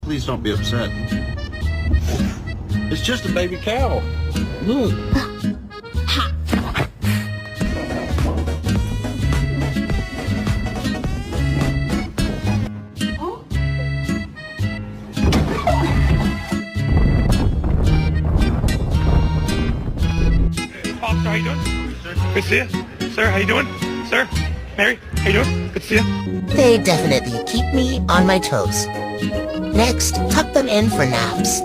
Please don't be upset. It's just a baby cow. Look. Officer, how you doing? Good to see you. Sir, how you doing? Sir, Mary, how you doing? Good to see you. They definitely keep me on my toes. Next, tuck them in for naps.